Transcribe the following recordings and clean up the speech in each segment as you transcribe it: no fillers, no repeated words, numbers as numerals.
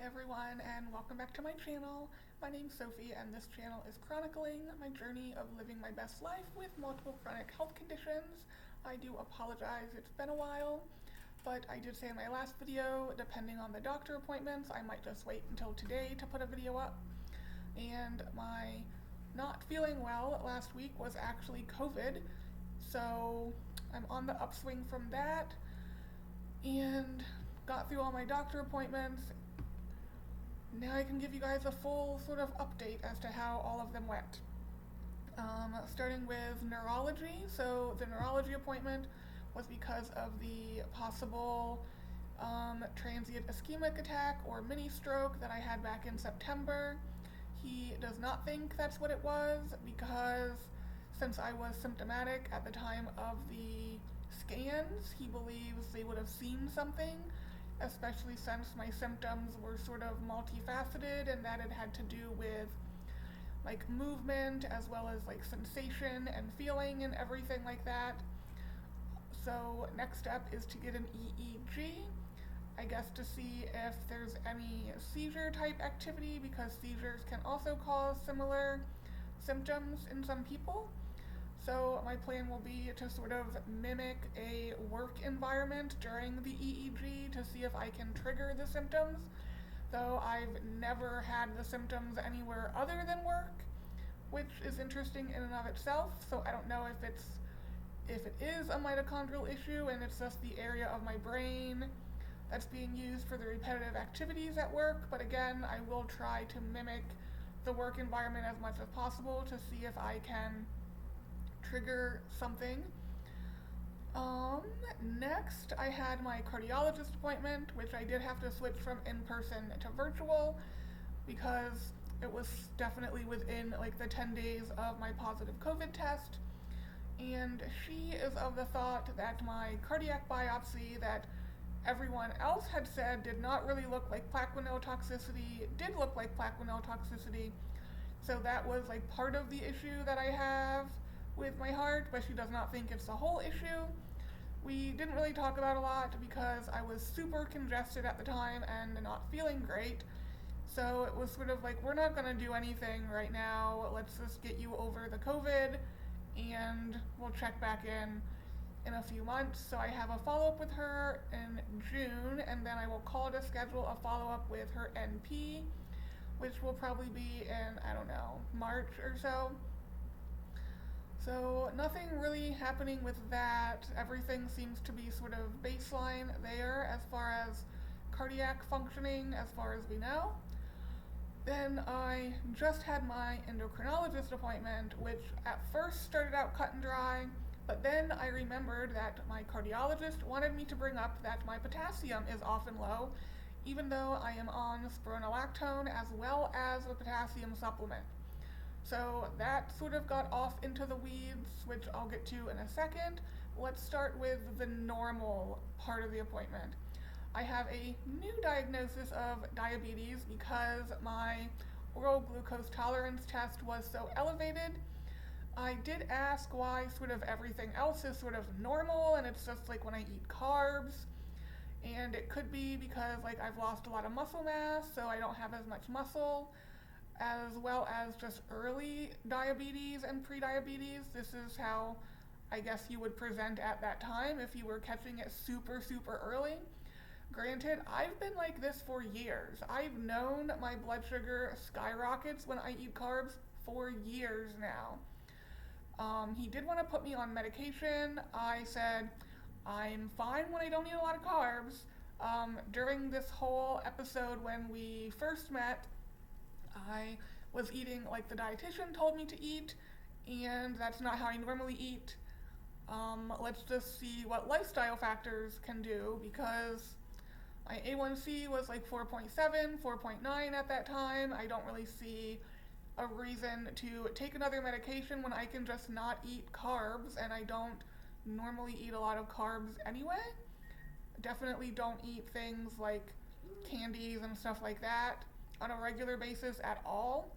everyone, and welcome back to my channel. My name's Sophie, and this channel is chronicling my journey of living my best life with multiple chronic health conditions. I do apologize, it's been a while, but I did say in my last video, depending on the doctor appointments, I might just wait until today to put a video up. And my not feeling well last week was actually COVID, so I'm on the upswing from that, and got through all my doctor appointments. Now I can give you guys a full sort of update as to how all of them went. Starting with neurology. So the neurology appointment was because of the possible transient ischemic attack or mini stroke that I had back in September. He does not think that's what it was because since I was symptomatic at the time of the scans, he believes they would have seen something, especially since my symptoms were sort of multifaceted and that it had to do with like movement as well as like sensation and feeling and everything like that. So next step is to get an EEG, I guess, to see if there's any seizure type activity, because seizures can also cause similar symptoms in some people. So my plan will be to sort of mimic a work environment during the EEG to see if I can trigger the symptoms, though I've never had the symptoms anywhere other than work, which is interesting in and of itself. So I don't know if it is a mitochondrial issue and it's just the area of my brain that's being used for the repetitive activities at work, but again, I will try to mimic the work environment as much as possible to see if I can trigger something. Next, I had my cardiologist appointment, which I did have to switch from in-person to virtual because it was definitely within like the 10 days of my positive COVID test. And she is of the thought that my cardiac biopsy that everyone else had said did not really look like plaquenil toxicity, did look like plaquenil toxicity. So that was like part of the issue that I have with my heart, but she does not think it's the whole issue. We didn't really talk about a lot because I was super congested at the time and not feeling great. So it was sort of like, we're not going to do anything right now. Let's just get you over the COVID and we'll check back in a few months. So I have a follow-up with her in June, and then I will call to schedule a follow-up with her NP, which will probably be in, I don't know, March or so. So nothing really happening with that. Everything seems to be sort of baseline there as far as cardiac functioning, as far as we know. Then I just had my endocrinologist appointment, which at first started out cut and dry, but then I remembered that my cardiologist wanted me to bring up that my potassium is often low, even though I am on spironolactone as well as a potassium supplement. So that sort of got off into the weeds, which I'll get to in a second. Let's start with the normal part of the appointment. I have a new diagnosis of diabetes because my oral glucose tolerance test was so elevated. I did ask why sort of everything else is sort of normal and it's just like when I eat carbs, and it could be because like I've lost a lot of muscle mass, so I don't have as much muscle, as well as just early diabetes and pre-diabetes. This is how I guess you would present at that time if you were catching it super, super early. Granted, I've been like this for years. I've known my blood sugar skyrockets when I eat carbs for years now. He did want to put me on medication. I said, I'm fine when I don't eat a lot of carbs. During this whole episode when we first met, I was eating like the dietitian told me to eat, and that's not how I normally eat. Let's just see what lifestyle factors can do, because my A1C was like 4.7, 4.9 at that time. I don't really see a reason to take another medication when I can just not eat carbs, and I don't normally eat a lot of carbs anyway. Definitely don't eat things like candies and stuff like that on a regular basis at all.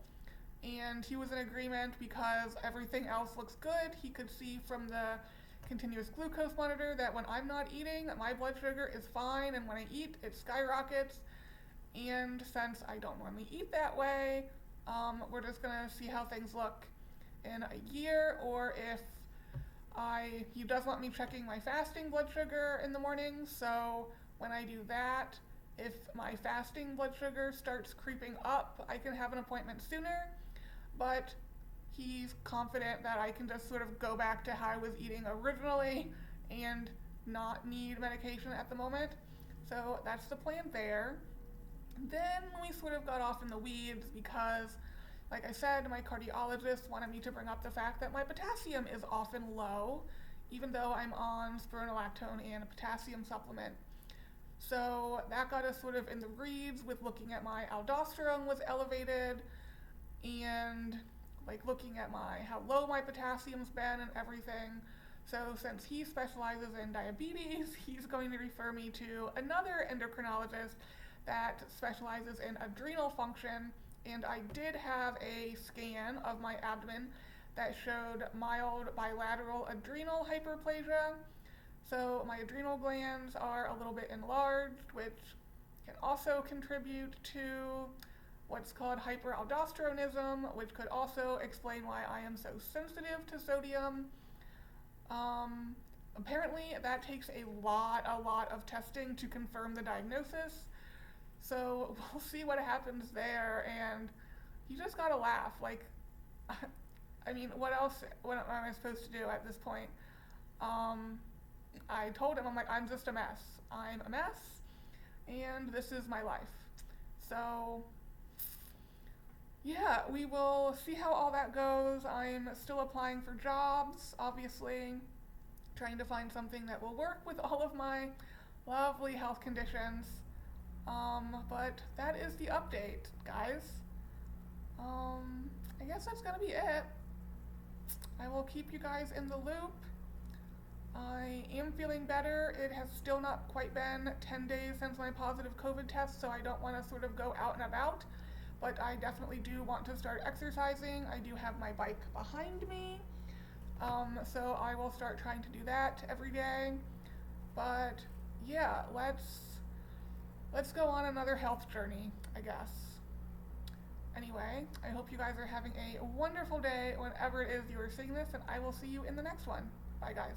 And he was in agreement because everything else looks good. He could see from the continuous glucose monitor that when I'm not eating, my blood sugar is fine, and when I eat, it skyrockets. And since I don't normally eat that way, we're just gonna see how things look in a year, or if he does want me checking my fasting blood sugar in the morning. So when I do that, if my fasting blood sugar starts creeping up, I can have an appointment sooner. But he's confident that I can just sort of go back to how I was eating originally and not need medication at the moment. So that's the plan there. Then we sort of got off in the weeds because, like I said, my cardiologist wanted me to bring up the fact that my potassium is often low, even though I'm on spironolactone and a potassium supplement. So that got us sort of in the weeds with looking at my aldosterone was elevated, and like looking at how low my potassium's been and everything. So since he specializes in diabetes, he's going to refer me to another endocrinologist that specializes in adrenal function. And I did have a scan of my abdomen that showed mild bilateral adrenal hyperplasia. So my adrenal glands are a little bit enlarged, which can also contribute to what's called hyperaldosteronism, which could also explain why I am so sensitive to sodium. Apparently that takes a lot of testing to confirm the diagnosis. So we'll see what happens there, and you just gotta laugh. Like, I mean, what am I supposed to do at this point? I told him, I'm like, I'm just a mess. I'm a mess, and this is my life. So, yeah, we will see how all that goes. I'm still applying for jobs, obviously, trying to find something that will work with all of my lovely health conditions. But that is the update, guys. I guess that's gonna be it. I will keep you guys in the loop. I am feeling better. It has still not quite been 10 days since my positive COVID test, so I don't want to sort of go out and about, but I definitely do want to start exercising. I do have my bike behind me, so I will start trying to do that every day. But yeah, let's go on another health journey, I guess. Anyway, I hope you guys are having a wonderful day whenever it is you are seeing this, and I will see you in the next one. Bye, guys.